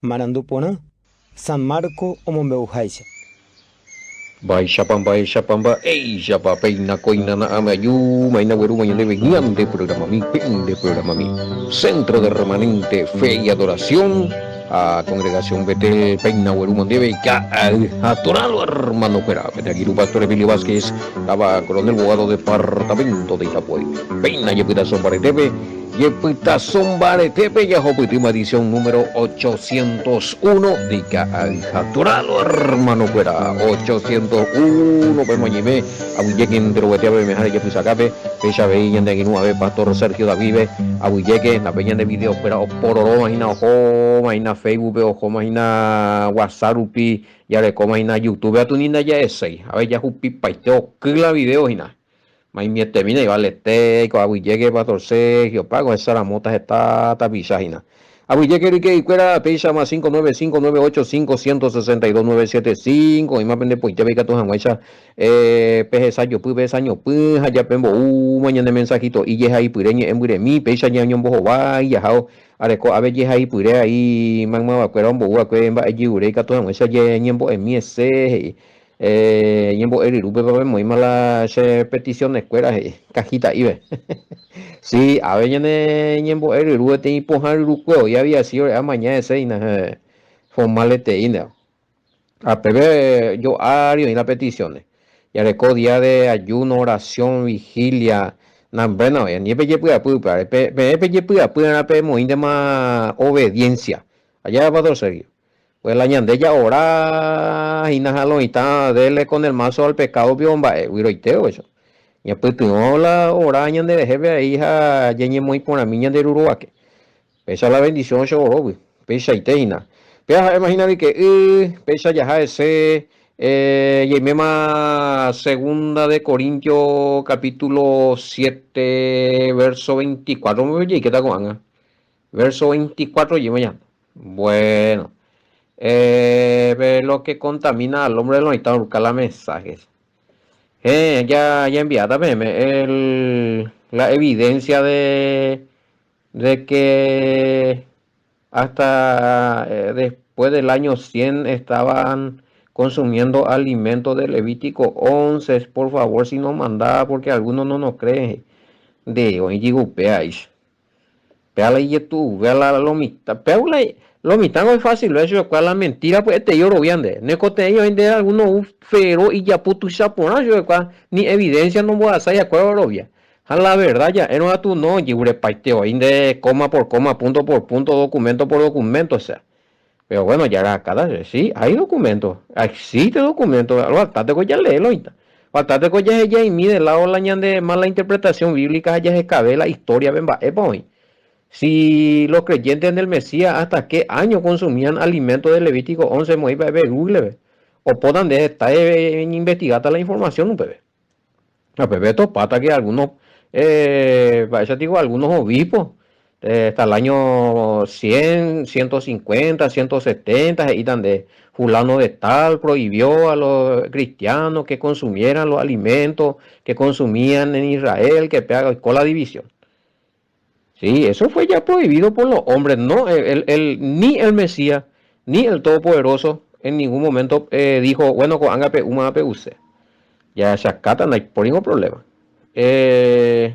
Marandupona, San Marco Omombeujaise. Baixa pamba, eija peina coina na amayu, maina weru mañana venían de programa mi, pen de programa mi. Centro de Remanente Fe y Adoración, a Congregación Betel, peina weru mandebe, ya a Toralo hermano Cuera, Petagiru Pastor Emilio Vázquez, estaba coronel abogado departamento de Itapuay. Peina Yepita Sombaretebe, Yepita Sombaretebe, ya última edición número 801 de Toralo hermano Cuera, 801 Pemoñime, Abuyekin de Robetea Bemejar Yepisacape, Pecha Veían de Guinua, Pastor Sergio David, Abuyeque, la peña de video, pero pororo, imagina ojo, imagina Facebook, ojo, imagina WhatsApp, upi, ya le coma, imagina YouTube, a tu niña ya es 6, a ver, ya upi, paiteo, la video, imagina. Mas mi termina y vale teco, Abuyeque, Pastor Sergio, pago esa la mota está tapizajina. Abuyeque, que fuera, pecha más 595985162 y más pende pues ya ve que tu janguecha peje sayo pu besaño pu ya pembo mañana mensajito y ya ahí pureñe en pure mi pecha ya ñon bojo va ya hao areco a ver ya ahí pure ahí magma va cuera un boa que va allí ure que tu janguecha ya ñembo en mi ese ñembo eri rupe pa muy mala petición escuela cajita y ve. Sí, a ver, ñembo eri rupe te y pojar ruco ya había sido a mañana ese y na formalete y na a PB yo haría y las peticiones. Ya reco día de ayuno, oración, vigilia. Bueno, ni pe puya puya, pe puya puya pe muy de más obediencia. Allá va a serio. Pues la ñande ya ora y najalo y está dele con el mazo al pecado biomba, huiroiteo eso. Ya pues tu la ora ñande de jefe hija yeñe muy por la miña de Uruguay. Pesa la bendición yo oro, pesa y teina. Pero imagínate que pesa ya ese y mema segunda de Corintios capítulo 7 verso 24 me oye, ¿qué tal con verso 24 y mañana. Bueno, lo que contamina al hombre no está buscar los mensajes. Ya enviada la evidencia de que hasta después del año 100 estaban consumiendo alimentos de Levítico 11, por favor, si nos mandaba, porque algunos no nos creen. De hoy digo, veáis. Véala y tú, véala lo mitad. Lo mitad no es fácil, eso es la mentira, pues te lloro bien de. No es que te de algunos fero y ya puto y sapona, yo ni evidencia no voy a hacer, ya cuál obvia. A la verdad ya, no a tu no, y paiteo, de coma por coma, punto por punto, documento por documento, o sea. Pero bueno, ya era cada vez, sí, hay documentos, existe documentos, bastante que ya léelo, bastante que ya ella y mide lado la de mala interpretación bíblica, ya se cabe la historia, ven, va, hoy. Si los creyentes en el Mesías, ¿hasta qué año consumían alimentos de Levítico 11? Muy bebé, Google, o puedan de estar investigada la información, un bebé. A bebé topata que algunos, parece digo, algunos obispos, hasta el año 100, 150, 170, y tan de fulano de tal, prohibió a los cristianos que consumieran los alimentos que consumían en Israel, que pega con la división. Sí, eso fue ya prohibido por los hombres, no, ni el Mesías, ni el Todopoderoso en ningún momento dijo, bueno, con angape, usted. Ya se acata, no hay por ningún problema. Y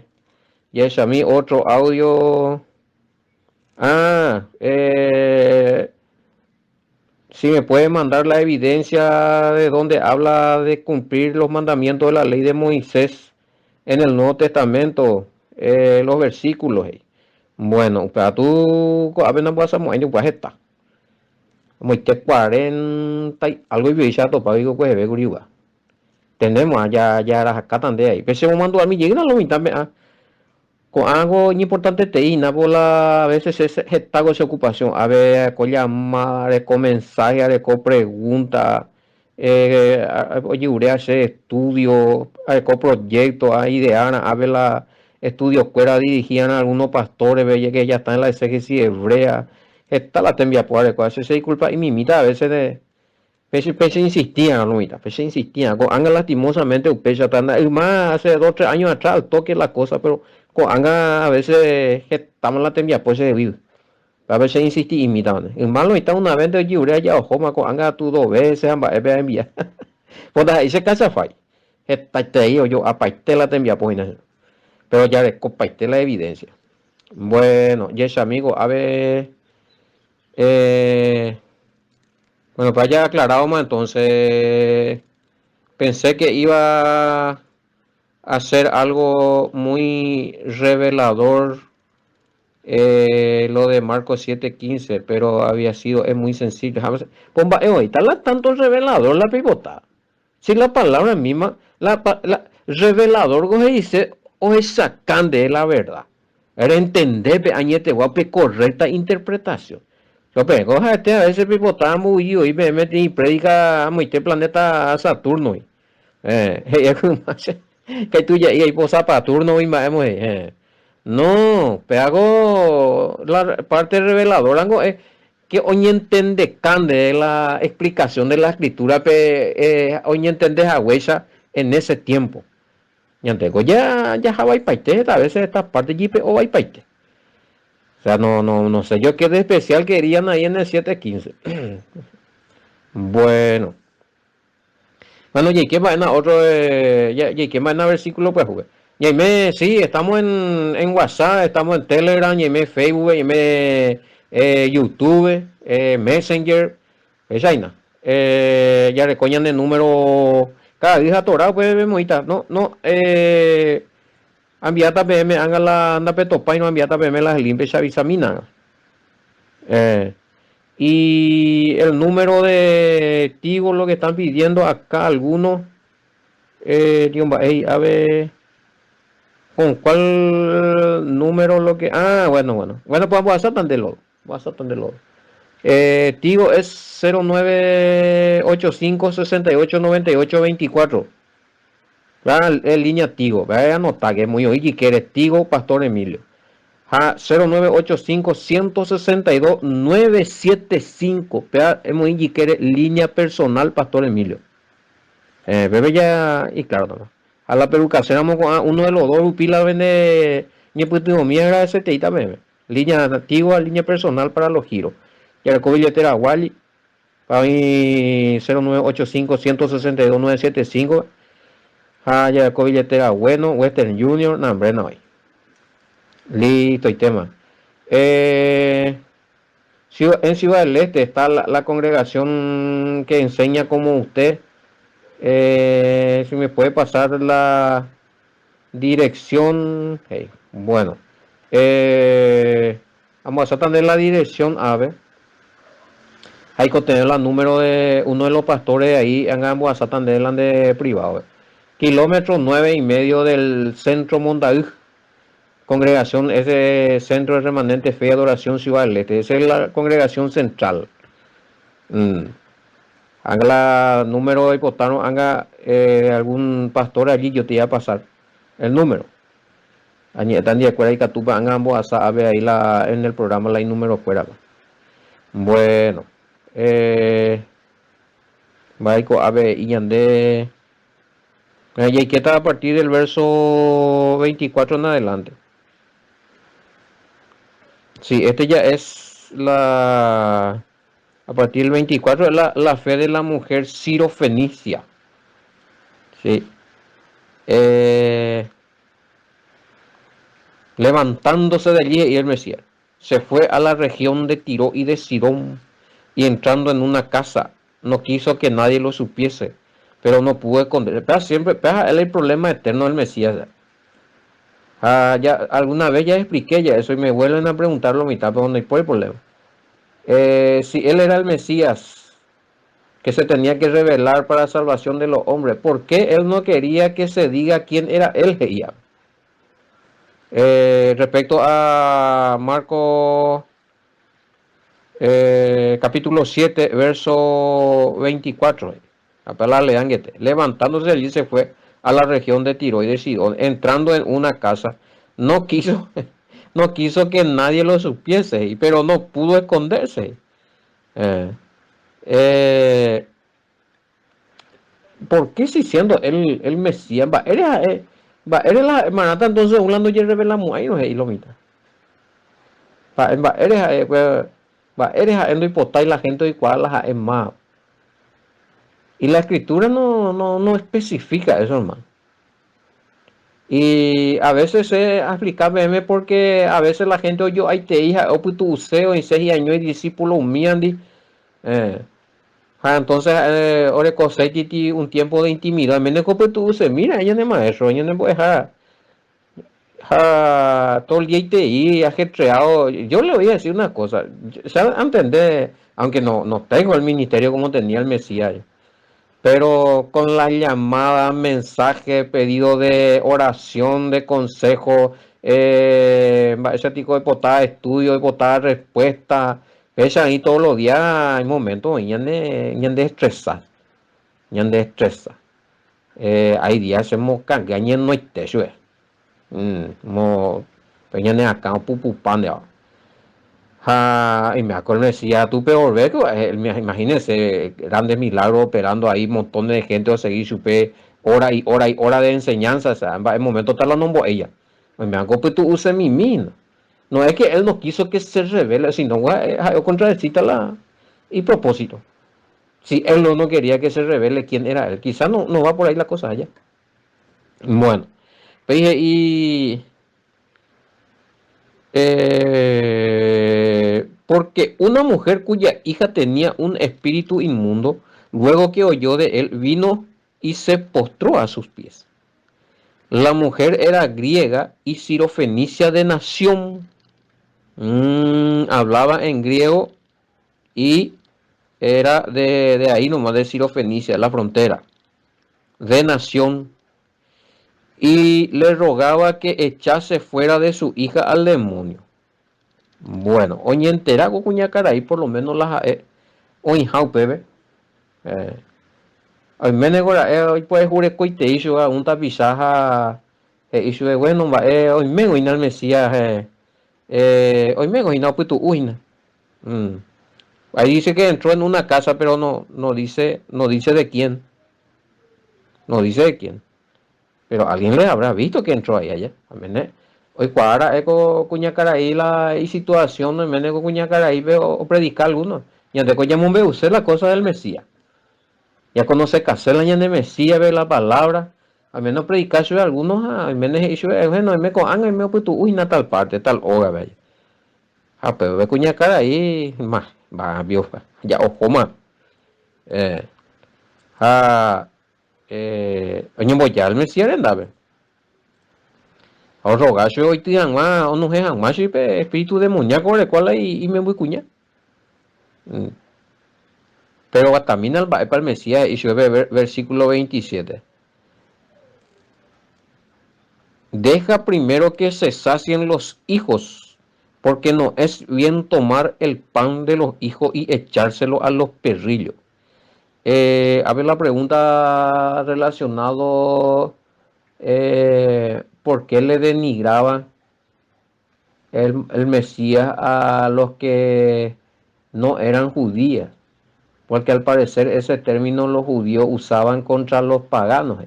es a mí otro audio. Si me puede mandar la evidencia de donde habla de cumplir los mandamientos de la ley de Moisés en el Nuevo Testamento, los versículos. Bueno, para tú, a ver, no vas a mover, pues está. Como que 40 algo y bichato para digo, pues, ve, guriuga. Tenemos ya las acatan de ahí. Pero se me mandó a mí, llegan a lo mitad, con algo importante te ina por la a veces se está con esa ocupación. A ver, con llamar, con mensaje, con pregunta, oye, ure hacer estudio, con proyectos, ahí de Ana, a ver la estudios fuera dirigían a algunos pastores, veía que ya están en la exégesis hebrea, está la tembia por el se disculpa y mimita a veces de Pese insistían, no mira, pese insistían, con anga lastimosamente pese más hace 2 o 3 años atrás toque la cosa, pero con anga a veces estamos en la tembia pues se vive. a ver si insistí imitan en malo está una vez de yure ya ojo ma ko anga tu dos veces amba ebe envía pues ahí se casa fai está te yo apaite la te envía pues pero ya de compartir la evidencia. Bueno, yes, amigo, a ver, eh, bueno, pues ya aclarado más, entonces pensé que iba a hacer algo muy revelador lo de Marcos 7:15, pero había sido, es muy sencillo. Pomba, ahorita la tanto revelador la pivota. Si la palabra misma, la revelador, como se dice, o es sacan de la verdad. Era entender, añete guape, correcta interpretación. Lo pego, a veces pivota muy y me metí y predica muy este planeta Saturno. Que tú ya y vos a Saturno y más, no, pero la parte reveladora que hoy entiende cande la explicación de la escritura hoy entiende a huella en ese tiempo. Ya tengo ya Hawaii paite, a veces esta parte jipe o vai paite. O sea, no sé yo qué de especial querían ahí en el 7:15. Bueno. Bueno, y qué vaina, otro, y qué vaina versículo pues jugué. Y me, sí, estamos en WhatsApp, estamos en Telegram, y me Facebook, y me YouTube, Messenger, esa vaina. Ya recoñan el número, cada día atorado, pues vemos ahorita, no, enviata PM, haga la anda petopa y no enviata PM las limpias y avisamina. Y el número de Tigo, lo que están pidiendo acá algunos. A ver, ¿con cuál número lo que? Ah, bueno, pues vamos a hacer tan de lodo. Tigo es 0985689824. Es línea Tigo. Vaya a anotar que es muy oído y que eres Tigo Pastor Emilio. 0985-162-975. Hemos dicho que eres línea personal Pastor Emilio. Bebé ya, y claro, no. A la pelucacera uno de los dos pila vende ni puto mierda ese teita bebé. Línea antigua, línea personal para los giros. Y el billetera Wally para mí 0985-162-975. Ya el billetera bueno, Western Junior, no, hombre, no hay. Listo, y tema. En Ciudad del Este está la congregación que enseña como usted. Si me puede pasar la dirección. Hey, bueno, vamos a tener la dirección. A ver, hay que tener el número de uno de los pastores ahí. Vamos a tener la de privado. Kilómetro 9,5 del centro Montaúj. Congregación, ese centro de remanente fe y adoración Ciudad del Este. Esa es la congregación central. Haga la número de hipotano, haga algún pastor allí, yo te iba a pasar el número. Están de acuerdo y que tú ambos a ver ahí en el programa la número fuera. Bueno, a ver, y ande. Y que está a partir del verso 24 en adelante. Sí, este ya es a partir del 24 es la fe de la mujer sirofenicia. Sí. Levantándose de allí y el Mesías se fue a la región de Tiro y de Sidón y entrando en una casa no quiso que nadie lo supiese, pero no pudo esconder. Pero siempre es el problema eterno del Mesías. Ya alguna vez ya expliqué ya eso y me vuelven a preguntar lo mitad, pero no hay problema. Si él era el Mesías que se tenía que revelar para la salvación de los hombres, ¿por qué él no quería que se diga quién era él? Respecto a Marcos capítulo 7 verso 24, levantándose allí se fue a la región de Tiro y de Sidón, entrando en una casa, no quiso que nadie lo supiese, pero no pudo esconderse. ¿Por qué si siendo el Mesías eres la hermanata entonces hablando y revelamos ahí no es lo mitad? eres a endo y la gente igual las es más. Y la escritura no especifica eso, hermano. Y a veces se explica meme porque a veces la gente oye ay te hija o pues tu useo y 6 años y discípulo miandi entonces ore cosetti un tiempo de intimidad me pues tu use mira ella es maestro ella no puede todo el día y te y ajetreado yo le voy a decir una cosa ya entender aunque no tengo el ministerio como tenía el Mesías pero con la llamada, mensaje, pedido de oración, de consejo, ese tipo de potada de estudio, de potada de respuesta, ella ahí todos los días hay momentos y de estresar, de estresar. Hay días hemos cagañen no hay techo, pues ya de acá un pupupan de ahora. Y me acuerdo, me decía, tú peor ves, imagínense, grandes milagros operando ahí, montón de gente a seguir, supe, hora de enseñanza, o sea, en momento tal la nombro ella. Me acuerdo, pues tú uses mi mina. No es que él no quiso que se revele, sino yo contradecita la y propósito. Si él no quería que se revele quién era él, quizás no va por ahí la cosa allá. Bueno, pues porque una mujer cuya hija tenía un espíritu inmundo, luego que oyó de él, vino y se postró a sus pies. La mujer era griega y sirofenicia de nación. Hablaba en griego y era de ahí nomás, de Sirofenicia, la frontera, de nación. Y le rogaba que echase fuera de su hija al demonio. Bueno, hoy entera con cuñacaray por lo menos las hoy haupebe hoy menegora hoy puede jure coite hizo un tapizaja hizo bueno hoy me hoy al mesías hoy me hoy no puto uina ahí dice que entró en una casa pero no dice de quién, no dice de quién, pero alguien le habrá visto que entró ahí allá. Hoy cuadra eco cuñacaray la y situación no me cuñacaray veo o predicar algunos y antes que llamó un usted la cosa del Mesías ya conoce casela ya de Mesías ve la palabra al menos predicar sobre algunos al menos eso bueno me con anga me pues tu uy na tal parte tal hora ve pero ve cuñacaray más va vio ya ojo más eh oye voy ya el Mesías andaba ahora rogacho hoy te más o no es más espíritu demoníaco de cual y me voy cuña. Pero también al para el Mesías y ve versículo 27. Deja primero que se sacien los hijos, porque no es bien tomar el pan de los hijos y echárselo a los perrillos. A ver la pregunta relacionado por qué le denigraba el Mesías a los que no eran judíos, porque al parecer ese término los judíos usaban contra los paganos.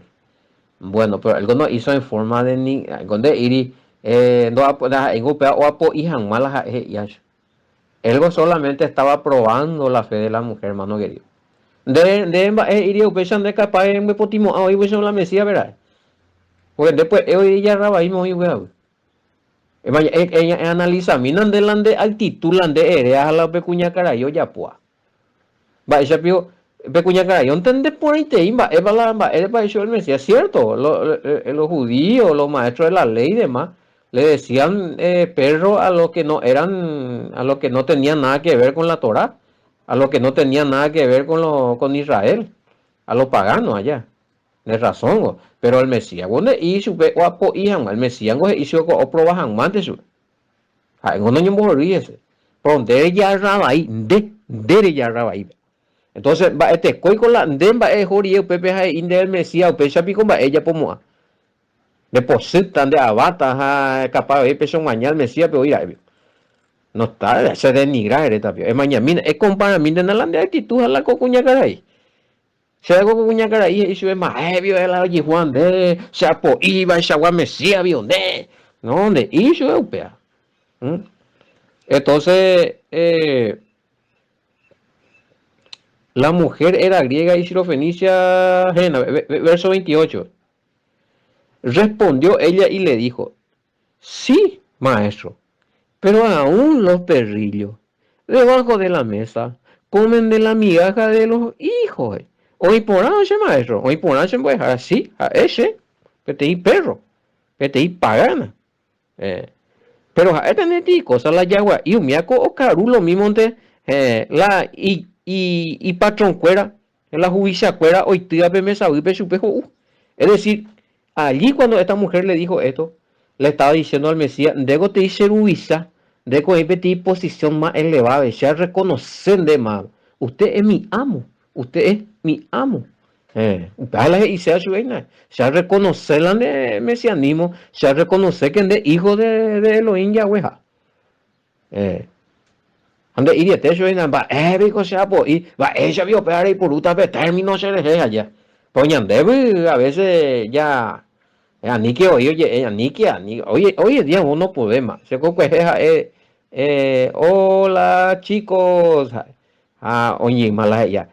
Bueno, pero algo no hizo en forma de ni donde iri no europea o apo y malas algo solamente estaba probando la fe de la mujer, hermano querido. De iri upechan de capaz en me potimo hoy voy a la mesía, ¿verdad? Porque después hoy ya rabaímos y weón. Ella analiza minan delante altitud lande ere a la pecuña carayo ya pua. Va ella pio pecuña carayo entende por ahí te imba es para eso el Mesías, cierto, los judíos, los maestros de la ley y demás le decían perro a los que no eran, a los que no tenían nada que ver con la Torá, a los que no tenían nada que ver con Israel, a los paganos allá. De razón, pero el Mesías cuando hizo o apo el Mesías hizo o probajan más de su no yo morirse donde ya rabai de ya rabai entonces va este coi con la demba es jorio pepe hay inde el Mesías pecha pico va ella pomo depositan de abata capaz de peso mañana el Mesías pero ir no está se denigra era es mañana es compara mí de la actitud a la cocuña caray. Se hago con una cara y se ve más vio el allí Juan de Chapo iba esa agua Mesías vio de no de y yo upea Entonces, la mujer era griega y sirofenicia, verso 28. Respondió ella y le dijo, sí, maestro, pero aún los perrillos debajo de la mesa comen de la migaja de los hijos. Hoy por anoche, maestro, hoy por anoche voy a dejar así, a ese, que te di perro, que te di pagana. Pero a esta neti cosa la yagua y un miaco o caru lo mismo de la y patrón cuera, en la justicia cuera, hoy tía me sabí pe su pejo. Es decir, allí cuando esta mujer le dijo esto, le estaba diciendo al Mesías, debo te dice ruiza, de coger posición más elevada, ya reconocer de más. Usted es mi amo, usted es mi amo. Y se reconocer la de mesianismo, se reconocer que es hijo de Elohim Yahweh. Ande y de techo en ba bico sea po y va ella vio pegar y por uta pe término se le allá. Poñan debe a veces ya ni que oye ni que ni hoy día uno no puede más. Se coque hola chicos. Oye mala ella.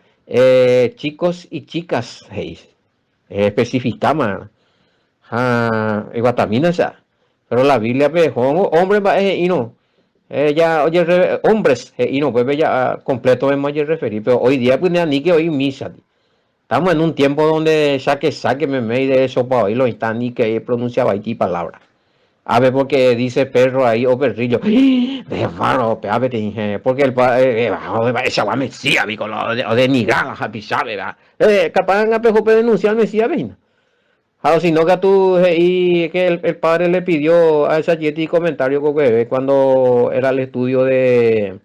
Chicos y chicas hey, especificamos guatamina esa. Pero la Biblia pe hombre va y no ya, oye, hombres, y no, pues ya completo es mayor referir, pero hoy día, pues ni que hoy misa. Estamos en un tiempo donde saque me de eso para hoy lo están ni que pronunciaba Haití palabras. A ver, porque dice perro ahí o perrillo. De faro, a ver, porque el padre, esa va Mesías, o de Nigala, sabe, ¿verdad? Capaz en apejo puede denunciar Mesías, ¿verdad? Ah, si no que tú y que el padre le pidió a esa Yeti comentario que cuando era el estudio de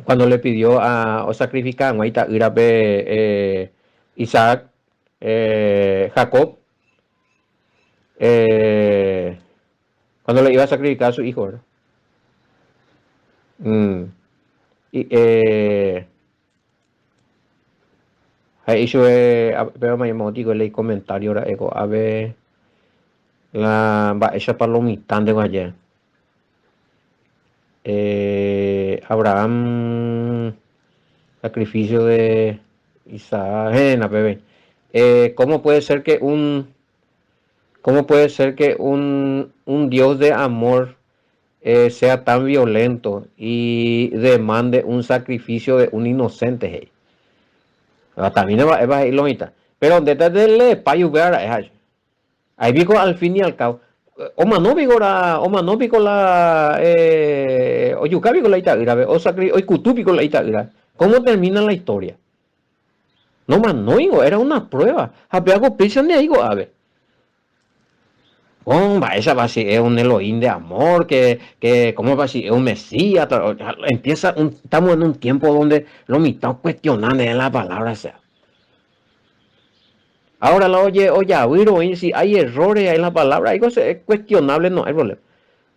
cuando le pidió a sacrificar a Isaac Jacob eh, cuando le iba a sacrificar a su hijo, ¿verdad? Mm. Y ahí yo pero me llamó digo leí comentario ahora ego a ver la va esa palomita de ayer Abraham, sacrificio de Isaac, bebé. ¿Cómo puede ser que un Dios de amor sea tan violento y demande un sacrificio de un inocente? Hey? También va a ir lomita. Pero detrás de él, para ayudar, ahí digo al fin y al cabo. Oma no vigo la oyuka vigo la itagra o sacri o kutu vigo la itagra. ¿Cómo termina la historia? No man no digo, era una prueba. Hago prisión de digo, a ver. Esa va a ser es un Elohim de amor, que ¿cómo va a ser? Es un Mesías. Estamos en un tiempo donde lo mitad cuestionando en la palabra, o sea. Ahora la oye, si hay errores en la palabra, algo es cuestionable, no hay problema.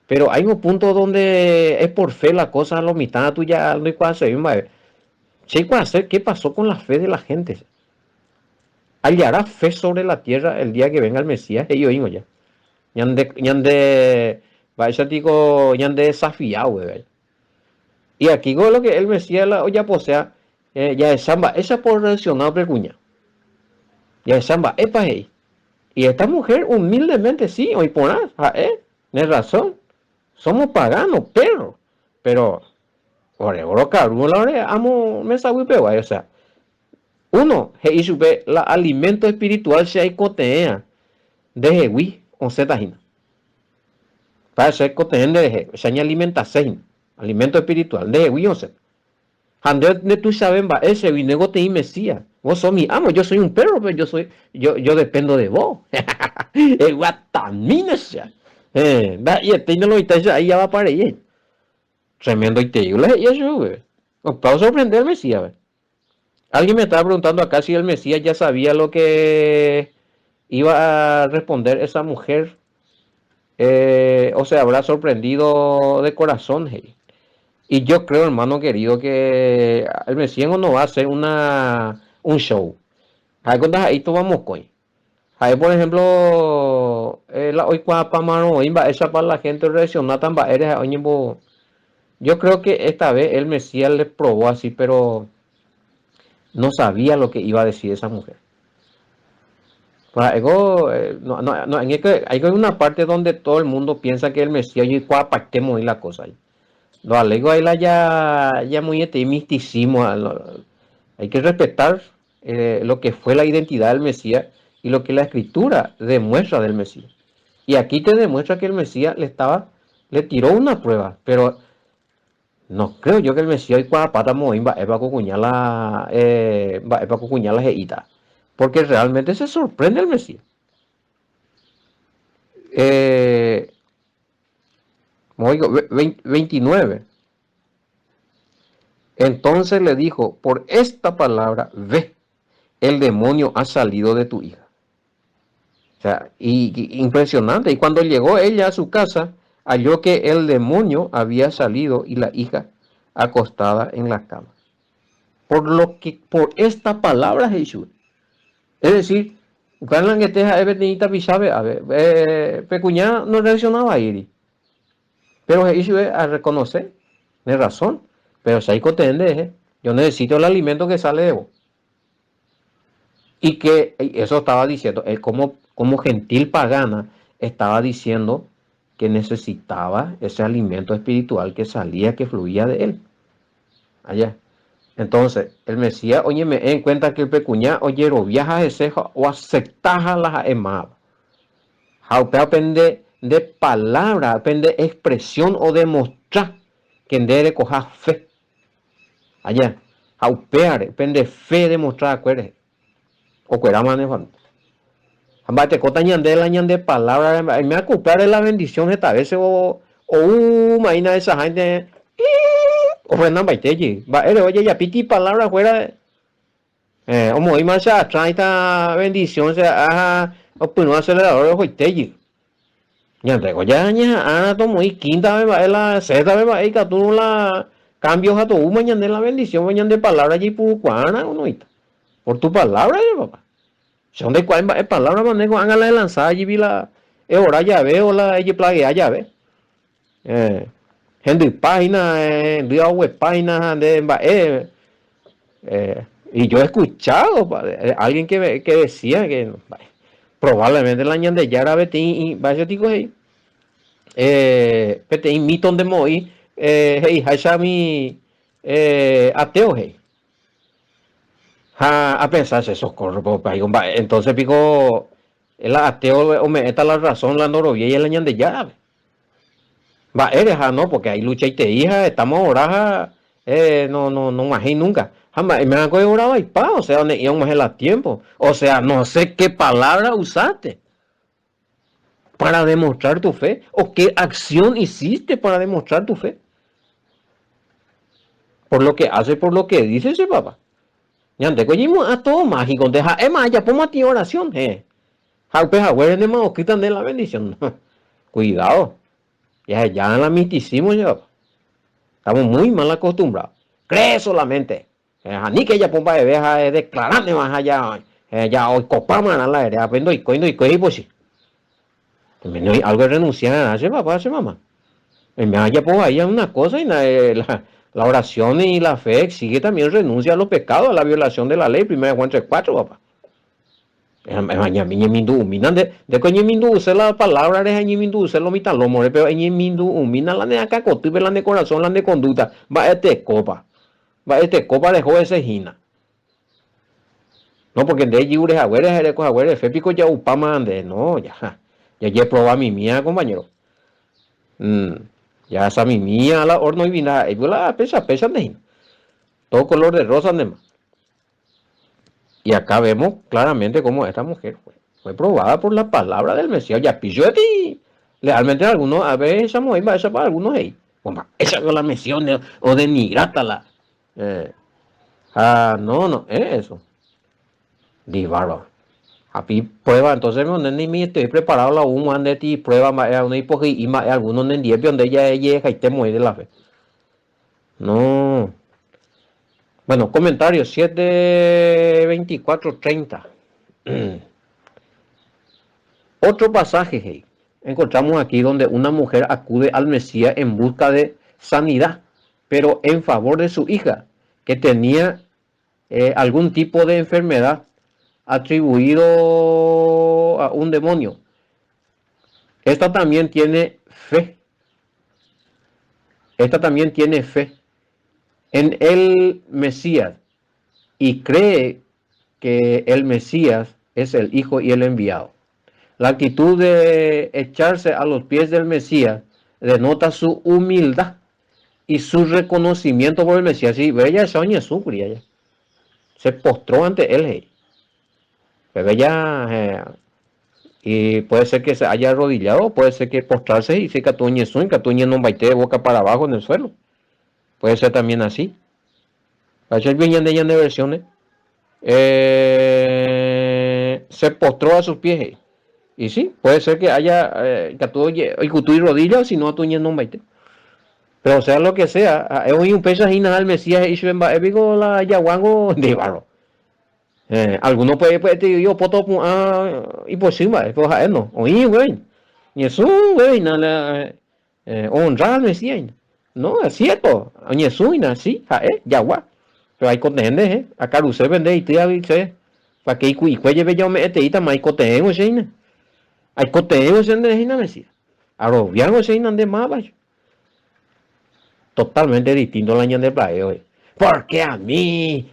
Pero hay un punto donde es por fe la cosa, lo mitad tuya no hay que hacer. Sí, puede hacer, ¿qué pasó con la fe de la gente? Hallará fe sobre la tierra el día que venga el Mesías, ellos digo ya. Vaya digo, ya de desafiado, güey. Y aquí con lo que el Mesías la ya posea, ya es samba, esa por relacionado precuña. Ya es samba, epa, hey. Y esta mujer humildemente sí, hoy por nada, tienes razón. Somos paganos, perros. Pero, oro caro, la amo me sabe peor, o sea, uno, la alimento espiritual se hay cotea de jewi con zetajina. Para ser coteen de jewi, se hay alimentación, alimento espiritual de jewi, o sea. Ande de tú sabes, va, ese vinego te mesía. Vos sos mi amo, yo soy un perro, pero yo dependo de vos. El guatamina, y este no lo está ahí ya va para ahí. Tremendo y te digo, y eso, güey. Para sorprender al Mesías, güey. Alguien me estaba preguntando acá si el Mesías ya sabía lo que iba a responder esa mujer. O sea, habrá sorprendido de corazón, hey. Y yo creo, hermano querido, que el Mesías no va a hacer un show. Hay cosas ahí vamos con. Hay, por ejemplo, la hoy cuapa mano, esa para la gente reaccionar tan eres Yo creo que esta vez el Mesías le probó así, pero no sabía lo que iba a decir esa mujer. Pues hay una parte donde todo el mundo piensa que el Mesías y pactemos y la cosa ahí. Lo alego ahí la ya muy misticismo. Hay que respetar lo que fue la identidad del Mesías y lo que la escritura demuestra del Mesías. Y aquí te demuestra que el Mesías le tiró una prueba, pero no creo yo que el Mesías y pata moimba eva cucuñala jeita. Porque realmente se sorprende el Mesías. Eh, 29. Entonces le dijo, por esta palabra, ve, el demonio ha salido de tu hija. O sea, impresionante. Y cuando llegó ella a su casa, halló que el demonio había salido y la hija acostada en la cama. Por esta palabra Jesús. Es decir, pecuña no reaccionaba a ir. Pero Jesús a reconocer, de razón. Pero si hay que yo necesito el alimento que sale de vos. Y que eso estaba diciendo, él como gentil pagana estaba diciendo que necesitaba ese alimento espiritual que salía, que fluía de él. Allá. Entonces, el Mesías, oye, me en cuenta que el pecuñá, oye, viaja de ceja o aceptaja las emadas. Depende de palabra, depende de expresión o demostrar que debe coger fe. Allá. Haupear, depende de fe demostrar, acuérdense. O cuera manejar. Te cota ñande la ñande palabra, me acoplar de la bendición esta vez maina esa gente o buena baiteji, va oye ya piti palabra fuera o muy más atrás esta bendición se o pues no acelerador de hoiteji. Ñande ya ña tomo y quinta me va la sexta me va y tú la cambios a tu ñande la bendición ñande palabra allí por cuana uno por tu palabra papá. Son de cuál palabra manejo, hagan la lanzada allí vi la hora llave o la ella plaguea llave. Gente página, web página de y yo he escuchado alguien que decía que probablemente la ñan de Yara Betín y vaya tico ahí. Betín miton de moi hey mi ateo hey. A pensarse socorro, entonces pico el ateo o me está la razón la norovia y el año de llave. Va, eres no, porque hay lucha y te hija, estamos ahora, no más y nunca. Jamás, me han cogido ahora y pa, o sea, donde íbamos en la tiempo. O sea, no sé qué palabra usaste para demostrar tu fe, o qué acción hiciste para demostrar tu fe. Por lo que hace, por lo que dice ese papá. Ñande coñimos a todo mágico, deja, ya pongo a ti oración, de más quitan de la bendición. Cuidado. Ya en la misticismo ya. Estamos muy mal acostumbrados. Cree solamente. Ni que ella pompa de veja declarando más allá. Ya hoy copamos a la era, aprendo y coindo y pues. No hay algo de renunciar a hacer papá, hace mamá. Me haya pues ahí una cosa y la oración y la fe exige también renuncia a los pecados, a la violación de la ley, 1 Juan 3:4, papá. De coño mindu use la palabra de añi mindu use lo mitad lo more pero añi mindu umina la de acá cotuve la de corazón la de conducta va este copa dejó ese gina no porque de yure agüere fépico ya upama ande no ya proba mi mía compañero ya esa mi mía la horno y vina y la pesa de gina todo color de rosa de más. Y acá vemos claramente cómo esta mujer fue probada por la palabra del Mesías. Ya pilló de ti. Realmente algunos, a veces esa mujer va a esa para algunos ahí. Esa es la misión o denigrátala. No, es eso. Di bárbaro. Api prueba, entonces ni estoy preparado la un de ti prueba una hipogía y algunos en 10 donde ella llega y te muere de la fe. No. Bueno, comentarios 7, 24, 30. Otro pasaje encontramos aquí donde una mujer acude al Mesías en busca de sanidad. pero en favor de su hija, que tenía algún tipo de enfermedad atribuido a un demonio. Esta también tiene fe. Esta también tiene fe en el Mesías y cree que el Mesías es el Hijo y el enviado. La actitud de echarse a los pies del Mesías denota su humildad y su reconocimiento por el Mesías. Sí, ella se postró ante él. Ella, y puede ser que se haya arrodillado, puede ser que postrarse y se catuñe no baite de boca para abajo en el suelo. Puede ser también así. Hay de versiones. Se postró a sus pies. Y sí, puede ser que haya y rodillas, si no atuñe no baite. Pero sea lo que sea, es un peso y nada al Mesías y se va épico la yaguango de barro. Algunos puede decir yo poto y por cima, pues a él no. Oye, güey. Y eso, güey, nada honrar al Mesías. No, es cierto. Oye, eso y nada, sí, yagua. Pero hay contenidos, a carusel vende y tía dice, para que y cuelle ve yo me eteita, más hay contenidos, hay contenidos en el Mesías. Ahora, viajo se de más, vaya. Totalmente distinto al año de playa. Porque a mí,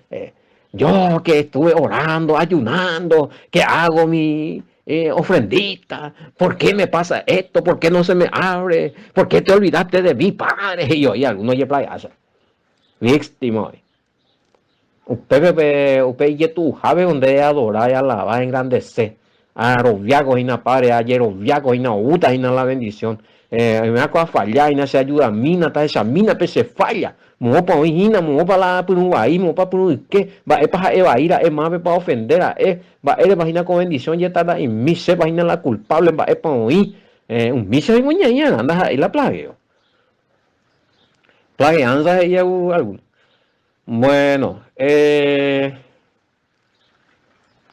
yo que estuve orando, ayunando, que hago mi ofrendita, ¿por qué me pasa esto? ¿Por qué no se me abre? ¿Por qué te olvidaste de mi padre? Y yo, y algunos ya playa, víctima. Usted y tu sabe donde adorar y alabar, engrandecer. A roviago y na padre, a yeroviago y na uta y na la bendición. Me hago a fallar y no se ayuda a mina, ta esa mina se falla. Mo pa hina, mo pa la puru ahí, mo pa puru que va para evadir, más para ofender a va página con bendición ya está y mi se página la culpable va para oír. Un misa de muñeña anda ahí la plagueo. Plagueanza y algo. Bueno,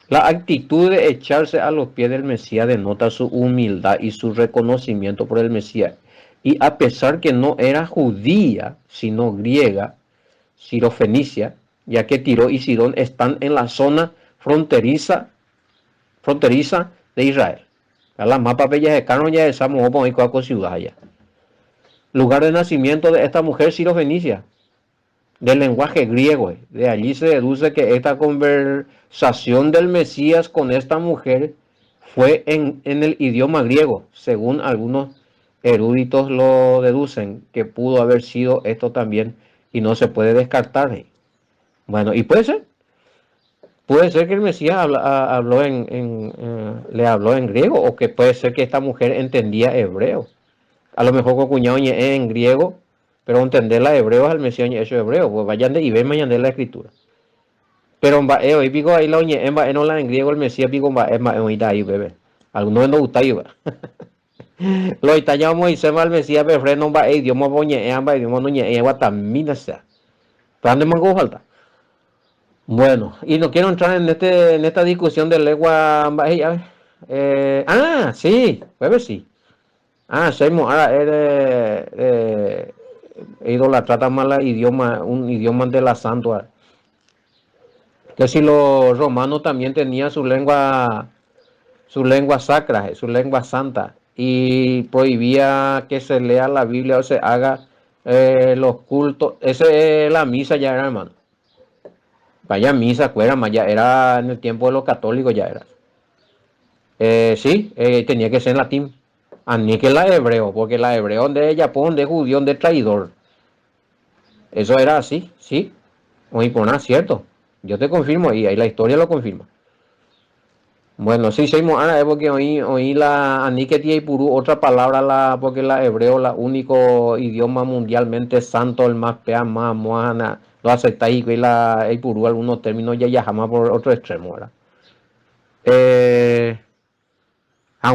la actitud de echarse a los pies del Mesías denota su humildad y su reconocimiento por el Mesías. Y a pesar que no era judía, sino griega, sirofenicia, ya que Tiro y Sidón están en la zona fronteriza de Israel. A la mapa bella de Carno ya estamos con ciudad ya. Lugar de nacimiento de esta mujer sirofenicia, del lenguaje griego. De allí se deduce que esta conversación del Mesías con esta mujer fue en el idioma griego, según algunos eruditos lo deducen, que pudo haber sido esto también y no se puede descartar. Bueno, y puede ser que el Mesías le habló en griego, o que puede ser que esta mujer entendía hebreo. A lo mejor con cuñado en griego, pero entender la hebreo al Mesías hecho hebreo, pues vayan de y ven mañana la escritura. Pero hoy digo ahí la oñe no la en griego el Mesías digo ahí bebé. Algunos no gusta iba. Lo itallamos y se va el Mesías befre no va Dios mo boñe amba Dios mo noñe guatamina sea. ¿Para dónde me falta? Bueno, y no quiero entrar en esta discusión de lengua sí, bebé sí. Seimo ahora idolatra mala idioma, un idioma de la santua. Que si los romanos también tenían su lengua sacra, su lengua santa, y prohibía que se lea la Biblia o se haga los cultos. Esa es la misa ya era, hermano. Vaya misa, cuera, ya era en el tiempo de los católicos ya era. Sí, tenía que ser en latín. Ni que la hebreo, porque la hebreo de Japón, de judío, de traidor. Eso era así, sí. Oye, por nada, cierto. Yo te confirmo y ahí la historia lo confirma. Bueno, sí, seguimos ahora es porque oí la aniquetia y purú, otra palabra, porque la hebreo, la único idioma mundialmente santo, el más pea, más moana, lo aceptáis y la y purú, algunos términos ya jamás por otro extremo, ¿verdad?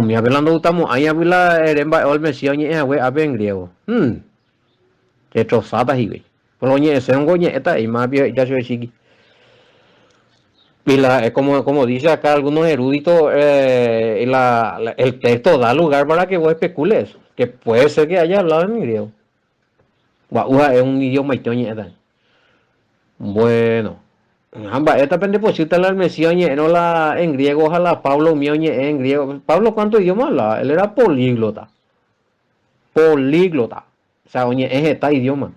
Me hablando estamos ahí habla eremba ol mesías ni güey a en griego. Que trozada y güey. Por oye ese un goñe eta y más bien ya se sigue. Y como dice acá algunos eruditos, el texto da lugar para que vos especules, que puede ser que haya hablado en griego. Guauja es un idioma itoñe. Bueno. Esta depende pues si te la Mesías no la en griego, ojalá Pablo mío en griego. Pablo, ¿cuántos idiomas hablaba? Él era políglota. Políglota. O sea, oye, es esta idioma.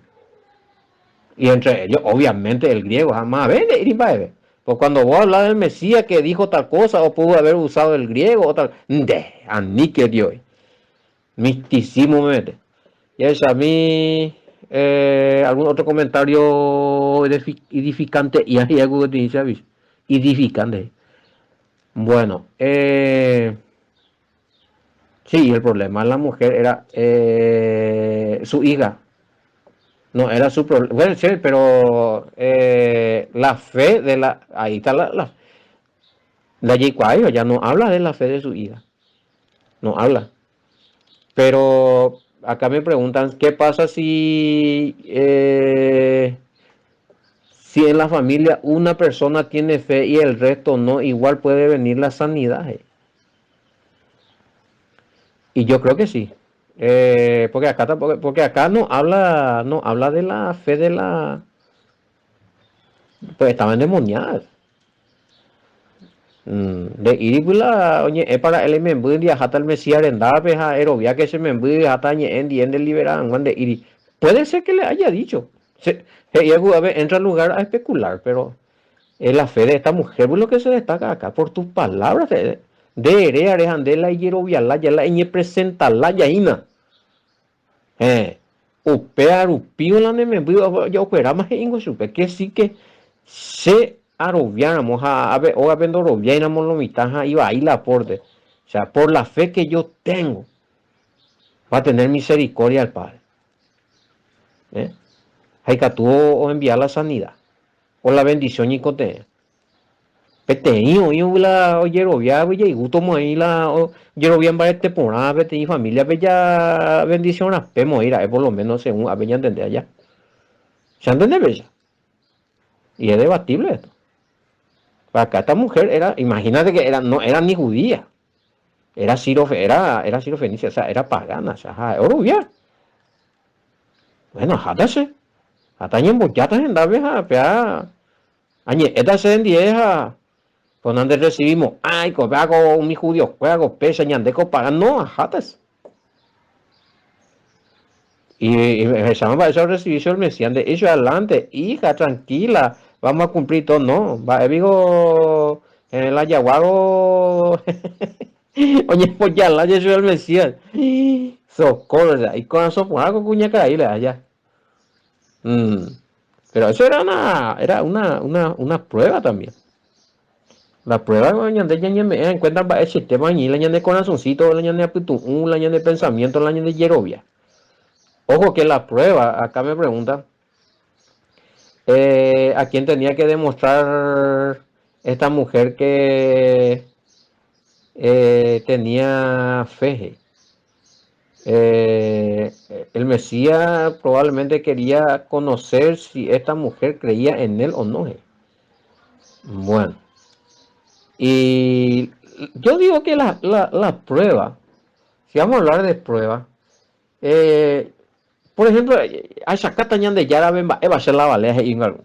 Y entre ellos, obviamente, el griego jamás vende y pues cuando vos hablas del Mesías que dijo tal cosa, o pudo haber usado el griego, o tal, de, anique Dios. Misticismo me mete. Y es a mí, algún otro comentario edificante, y hay algo que te dice, ¿sabes? Edificante. Bueno, sí, el problema de la mujer era su hija. No era su problema. Bueno, sí, pero la fe de la. Ahí está la J. Ya no habla de la fe de su hija. No habla. Pero acá me preguntan, ¿qué pasa si en la familia una persona tiene fe y el resto no? Igual puede venir la sanidad. Y yo creo que sí. Porque acá no habla de la fe de la. Pues estaban endemoniadas. De iripula oye es para el membudi hasta el mesías arendada peja aerovia que se membudi hasta en dien de liberan de iri puede ser que le haya dicho entra al lugar a especular, pero es la fe de esta mujer por lo que se destaca acá por tus palabras de ere de la hierovia la ya la ñe presenta la yaina upea rupio la ne membudi ya opera más ingo supe que sí que se aroviáramos o habiendo roviáramos lo mitad iba ahí la aporte. O sea, por la fe que yo tengo, va a tener misericordia al Padre. Hay que tú o enviar la sanidad, o la bendición y cote. Peteño, yo la oye rovia, oye, y gusto ahí la yerovia para este por nada, vete y familia, bella bendición a pemo ir por lo menos según a bella entender allá. ¿Se entiende bella? Y es debatible esto. Acá esta mujer era, imagínate que no era ni judía, era sirofenicia, o sea, era pagana, o sea, era rubia. Bueno, játase, hasta embollatas en la vieja, pea, esta se en vieja, pues donde recibimos, ay, hago mi judío, juego, pesa, ñandeco, pagan, no, játase. Y empezamos para eso recibir el Mesías de ellos adelante, hija, tranquila, vamos a cumplir todo, no, va, digo, en el ayahuago, oye, pues ya la Jesús el Mesías, socorro, y con eso por algo cuña caíle allá. Pero eso era una prueba también. La prueba de ya me en cuenta el sistema allí, la de corazoncito, la de apitún, la de pensamiento, la de hierovia. Ojo que la prueba, acá me pregunta, a quién tenía que demostrar esta mujer que tenía fe. El Mesías probablemente quería conocer si esta mujer creía en él o no. Bueno, y yo digo que la prueba, si vamos a hablar de prueba, por ejemplo, hay sacatañan de Yara Bemba, va a ser la baleja y algo.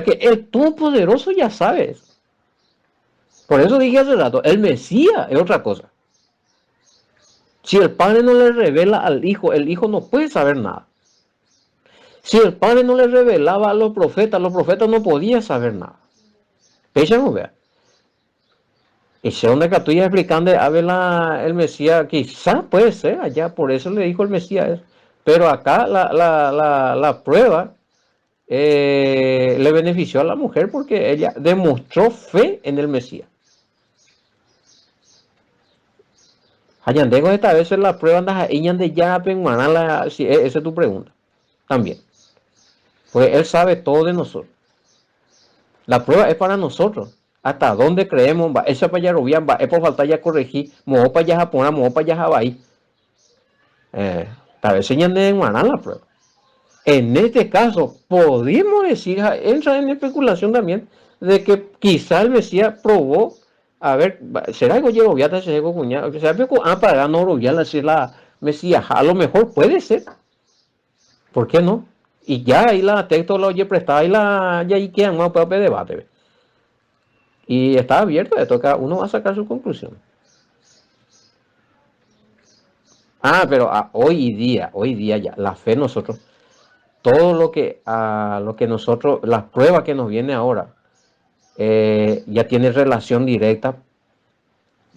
Que el Todopoderoso ya sabes. Por eso dije hace rato, el Mesías es otra cosa. Si el Padre no le revela al Hijo, el Hijo no puede saber nada. Si el Padre no le revelaba a los profetas no podían saber nada. Ella no vea. Y si donde que tú ya explicando el Mesías, quizá puede ser allá, por eso le dijo el Mesías. Pero acá la prueba le benefició a la mujer porque ella demostró fe en el Mesías. Hayandego esta vez la prueba anda de ya si esa es tu pregunta. También. Pues él sabe todo de nosotros. La prueba es para nosotros. Hasta dónde creemos, va, esa para allá Rubián, va, es por falta ya corregir, mojo para allá Japón, mojo para allá Hawái. Tal vez señan de Guaná la prueba. En este caso, podemos decir, entra en especulación también, de que quizá el Mesías probó, a ver, será algo llevo viata, será algo cuñado, será algo para no robiar, decir la Mesías, a lo mejor puede ser. ¿Por qué no? Y ya ahí la texto lo oye prestada y la ya ahí quedan más para debate. ¿Ve? Y está abierto esto, cada uno va a sacar su conclusión. Pero hoy día ya, la fe nosotros, todo lo que nosotros, las pruebas que nos viene ahora, ya tiene relación directa,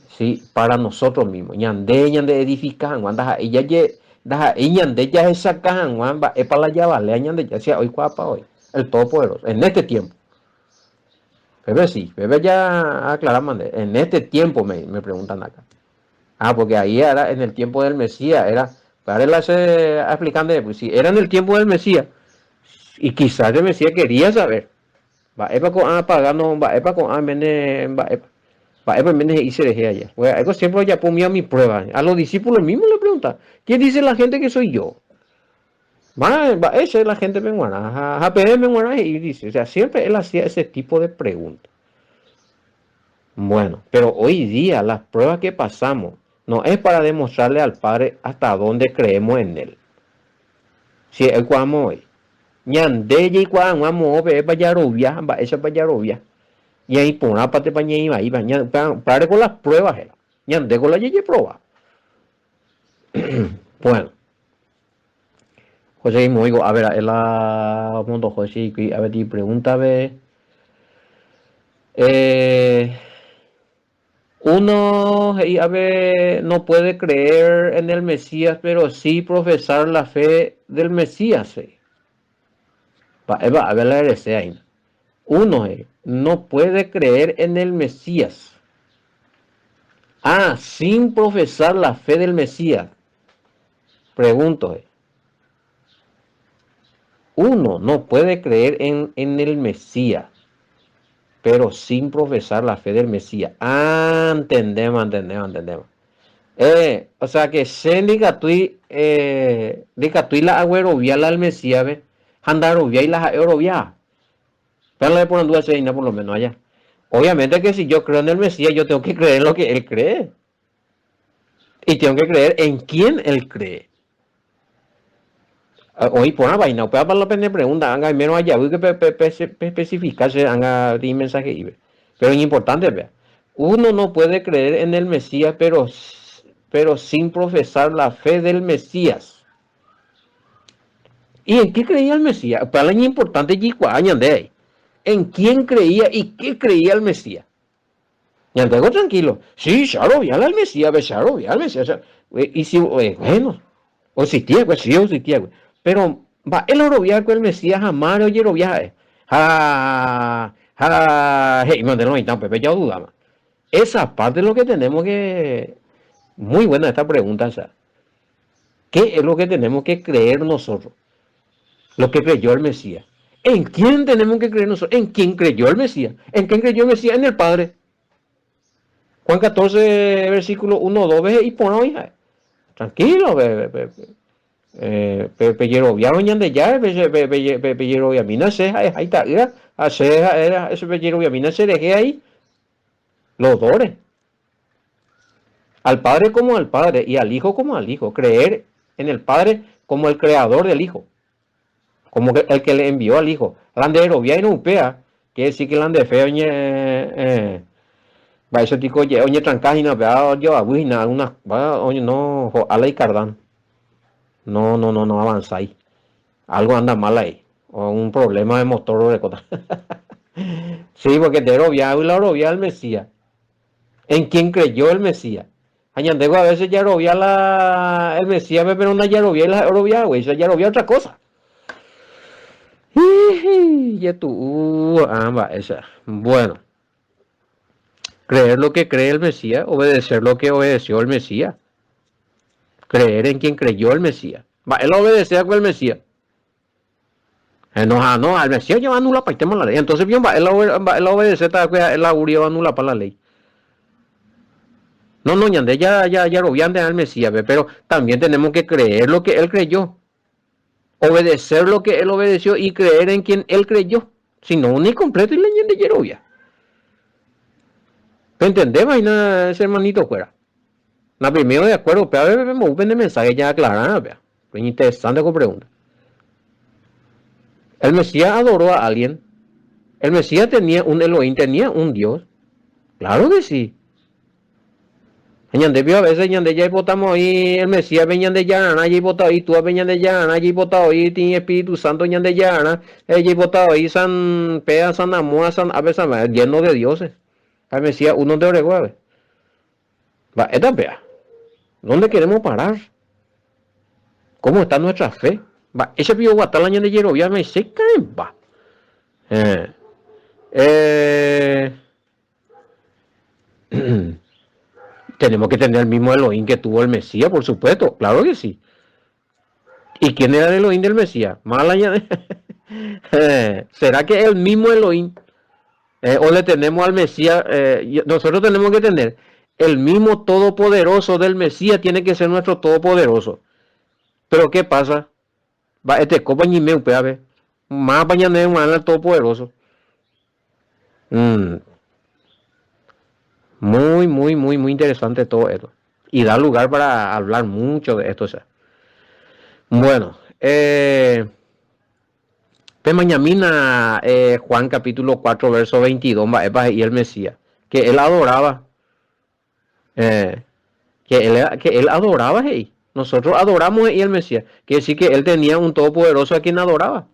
¿sí? Para nosotros mismos. Ñande, ñande edifican, guanda, ella ye, da, y ñande ya es sacan, guamba, es para la llave, le ñande ya sea hoy cuapa hoy, el Todopoderoso, en este tiempo. Bebé sí, bebé ya aclaramos, en este tiempo me preguntan acá. Porque ahí era en el tiempo del Mesías, era, para él hace explicando, pues si era en el tiempo del Mesías, y quizás el Mesías quería saber, va, epa con pagando, va, epa con mene, va, epa mene y se dejé allá. Bueno, algo siempre ya ponía mi prueba, a los discípulos mismos le preguntan, ¿qué dice la gente que soy yo? Va, esa es la gente menguana, y dice, o sea, siempre él hacía ese tipo de preguntas. Bueno, pero hoy día las pruebas que pasamos no es para demostrarle al Padre hasta dónde creemos en Él. Si es cuando hoy. Ñande y cuando vamos a ver para Yarovia, va esa para Yarovia. Y ahí por una parte para allá iba, para con las pruebas, ñande con la yeye prueba. Bueno, José, me digo, a ver, el mundo José, a ver, te pregunta, uno, a ver, no puede creer en el Mesías, pero sí profesar la fe del Mesías. A ver la heresía ahí. Uno no puede creer en el Mesías. Sin profesar la fe del Mesías. Pregunto. Uno no puede creer en el Mesías, pero sin profesar la fe del Mesías. Entendemos. O sea que se ligatui la agüerovia la al Mesías, ve, andarovia y la aerovia. Pero le ponen duda ese por lo menos allá. Obviamente que si yo creo en el Mesías, yo tengo que creer en lo que él cree. Y tengo que creer en quién él cree. Hoy por una vaina, para la pena pregunta, haga menos allá, que especificarse, haga de mensaje. Pero es importante, vea. Uno no puede creer en el Mesías, pero sin profesar la fe del Mesías. ¿Y en qué creía el Mesías? Para es importante, ¿en quién creía y qué creía el Mesías? Y andego tranquilo. Sí, Sharovial al Mesías, Sharovial al Mesías. Y si, bueno, o existía, pues sí, o existía, güey. Pero, va, el orovial con el Mesías jamás oye orovial. Hey, mandelo ahí, Pepe, ya dudaba. Esa parte es lo que tenemos que. Muy buena esta pregunta, o sea. ¿Qué es lo que tenemos que creer nosotros? Lo que creyó el Mesías. ¿En quién tenemos que creer nosotros? ¿En quién creyó el Mesías? ¿En quién creyó el Mesías? En el Padre. Juan 14, versículo 1, 2, y por hoy. Tranquilo, Pellerovia de ya, Pellerovia mina se, ahí está, era ese Pellerovia mina se dejé ahí, los dores. Al Padre como al Padre y al Hijo como al Hijo. Creer en el Padre como el creador del Hijo. Como el que le envió al Hijo. Landerovia y no upea, quiere decir que Landefe, va eso tico oye trancajina vea yo abuina una va oye no ala y cardán no avanzáis algo anda mal ahí o un problema de motor o de cosas. Sí, porque te robia y la robia el Mesías, en quién creyó el Mesías. Añandego a veces ya robia el Mesías pero una ya robia y la robia güey, eso ya robia otra cosa. Y tú esa bueno, creer lo que cree el Mesías, obedecer lo que obedeció el Mesías. Creer en quien creyó el Mesías. Va, él obedecía con el Mesías. No, al Mesías ya anula para el la ley. Entonces, bien, él obedece, él auguría anula para la ley. No, ñande, ya lo vian al Mesías, pero también tenemos que creer lo que él creyó. Obedecer lo que él obedeció y creer en quien él creyó. Si no, ni completo y le ñande yerovia. ¿Entendemos? Y nada, ese hermanito fuera. La primero de acuerdo, pero a ver, me ocupen de mensaje ya aclarada, vea. Es interesante con pregunta. El Mesías adoró a alguien. El Mesías tenía un Elohim, tenía un Dios. Claro que sí. A veces ya votamos ahí, el Mesías venían de Yarana, ya votado ahí, tú venían de Yarana, ya votado ahí, tiene Espíritu Santo, venían de Yarana, ya votado ahí, San Pea, San Amor, San Abe, lleno de dioses. El Mesías, uno de Oreguave. Va, esta pea. ¿Dónde queremos parar? ¿Cómo está nuestra fe? Va, ese pío guatalaña de Yerovia me se caen, va. Eh, tenemos que tener el mismo Elohim que tuvo el Mesías, por supuesto, claro que sí. ¿Y quién era el Elohim del Mesías? ¿Será que es el mismo Elohim? ¿O le tenemos al Mesías? Nosotros tenemos que tener el mismo todopoderoso del Mesías, tiene que ser nuestro todopoderoso. Pero ¿qué pasa? Va, este copa ni me upea, más pañaneo más al todopoderoso. Muy interesante todo esto. Y da lugar para hablar mucho de esto. O sea. Bueno, mañana Juan capítulo 4, verso 22, y el Mesías, que él adoraba, que él adoraba, hey. Nosotros adoramos y el Mesías, quiere decir que él tenía un todopoderoso a quien adoraba.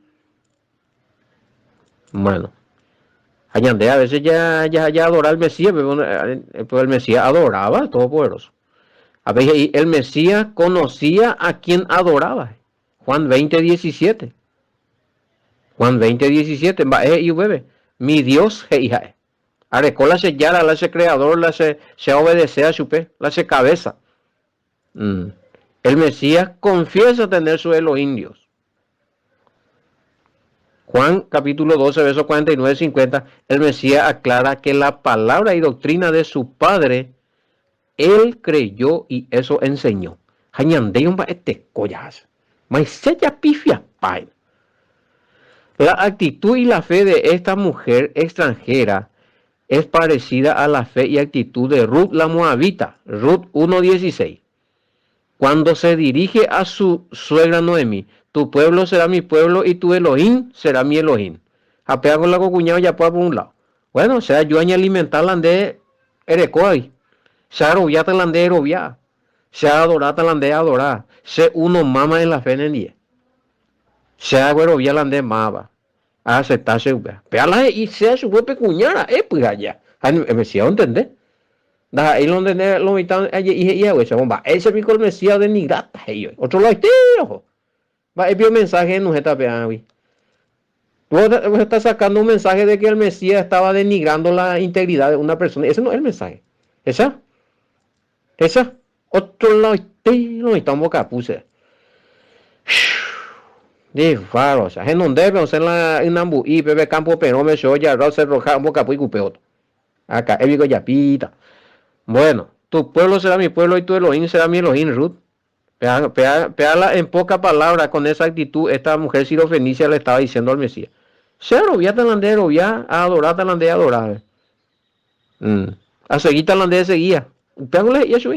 Bueno, Allande a veces ya adora al Mesías, pero el Mesías adoraba al todopoderoso. A veces el Mesías conocía a quien adoraba. Juan 20:17. Juan 20:17. Y bebe. Mi Dios, hija. Arecola se yara, la se creador, la se obedece a su pe, la se cabeza. El Mesías confiesa tener su Elohim Dios. Juan capítulo 12, verso 49-50. El Mesías aclara que la palabra y doctrina de su padre él creyó y eso enseñó. La actitud y la fe de esta mujer extranjera es parecida a la fe y actitud de Ruth la Moabita, Ruth 1:16. Cuando se dirige a su suegra Noemí, tu pueblo será mi pueblo y tu Elohim será mi Elohim. Apea con la cocuñada ya por un lado. Bueno, o sea, yo año alimentarla de Erecoy. Se arrobia talandé arrobia. Se adora talandé adorar. Se uno mama en la fe en el día. Se arrobia talandé maba. A aceptarse. Peala y se su fue pecuñara. Pues allá. Me decía, ¿entendés? Da ahí donde lo mitan y ese bomba. Ese pico el Mesías de nigrata. Otro lado tío. Va el mensaje no está peando. Vos estás sacando un mensaje de que el Mesías estaba denigrando la integridad de una persona. Ese no es el mensaje. Esa, otro lado, no estamos capuse. De faro, o sea, en donde vemos en la Inambu y bebe campo pero me show ya rosa roja un capu y cupeoto. Acá, el digo ya pita. Bueno, tu pueblo será mi pueblo y tu Elohim será mi Elohim, Ruth. Peala en pocas palabras, con esa actitud, esta mujer sirofenicia le estaba diciendo al Mesías. Se arrobia talandero, ya a adorar talandero, a adorar. A seguir talandero seguía. Pégale y eso.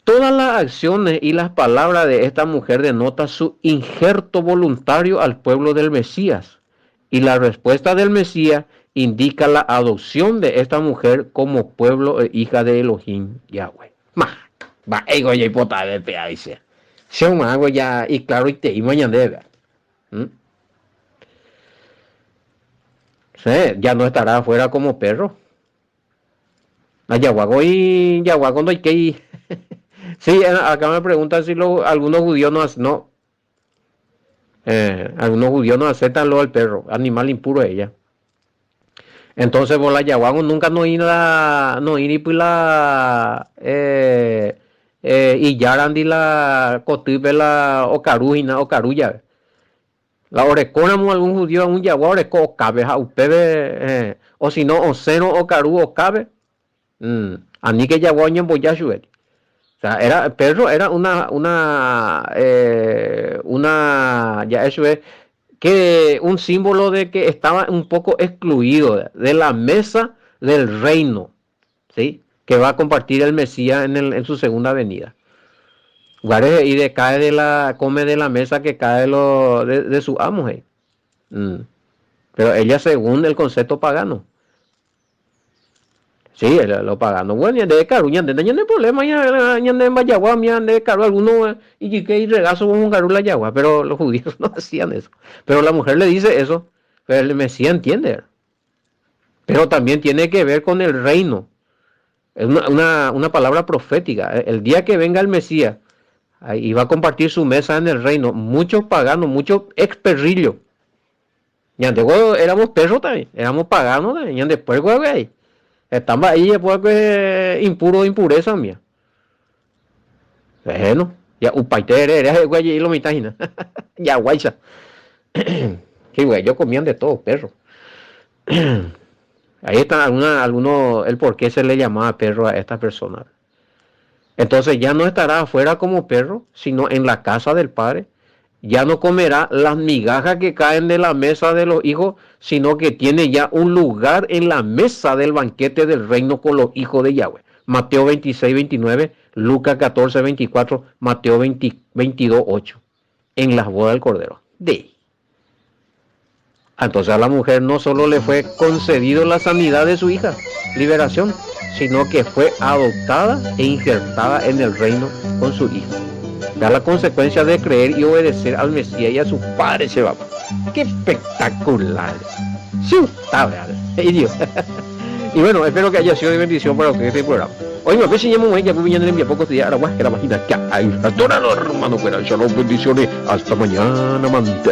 Todas las acciones y las palabras de esta mujer denotan su injerto voluntario al pueblo del Mesías. Y la respuesta del Mesías indica la adopción de esta mujer como pueblo e hija de Elohim Yahweh. Va, ego ya hipota de pea, dice. Se un hago ya, y claro, y te y mañana debe. Sí, ya no estará afuera como perro. Ayahuago y Yahuago no hay que ir. Sí, acá me preguntan si algunos judíos no. Algunos judíos no aceptan lo del perro, animal impuro ella. Entonces, por la Yahuago nunca no ir y pues la y yarandi la cotipe la ocarujina ocaruya. La oreconamos algún judío a un Yahuago oreco ocabe a upebe o si no oceno ocaru ocabe. Ani que Yahuago en boyashuet. O sea, el perro era ya eso es, que un símbolo de que estaba un poco excluido de la mesa del reino, ¿sí? Que va a compartir el Mesías en su segunda venida. Y come de la mesa que cae de su amo, ¿sí? Mm. Pero ella según el concepto pagano. Sí, lo pagano. Bueno, ya de caro, ya no hay problema, ya de Mayagua, ya de caro alguno, y que regazo con un caro la yagua, pero los judíos no hacían eso. Pero la mujer le dice eso, pero el Mesías entiende. Pero también tiene que ver con el reino. Es una palabra profética. El día que venga el Mesías y va a compartir su mesa en el reino, muchos paganos, muchos experrillos. Y antes éramos perros también, éramos paganos también, y después ahí. Estamos ahí después que impuro, impureza mía. Bueno, ya upaite eres güey y lo mitad. Ya guaysa. Sí, güey, ellos comían de todo, perro. Ahí está algunos, el por qué se le llamaba perro a esta persona. Entonces ya no estará afuera como perro, sino en la casa del padre. Ya no comerá las migajas que caen de la mesa de los hijos, sino que tiene ya un lugar en la mesa del banquete del reino con los hijos de Yahweh. Mateo 26, 29, Lucas 14, 24, Mateo 20, 22, 8. En las bodas del Cordero. Entonces a la mujer no solo le fue concedido la sanidad de su hija, liberación, sino que fue adoptada e injertada en el reino con su hijo. Da la consecuencia de creer y obedecer al Mesías y a su padre se va. ¡Qué espectacular! ¡Sí! Y bueno, espero que haya sido de bendición para ustedes este programa. Hoy me enseñamos que me vienen en pocos días. Ahora que la máquina que hay. Hermano, fuera. Shalom, bendiciones. Hasta mañana, amante.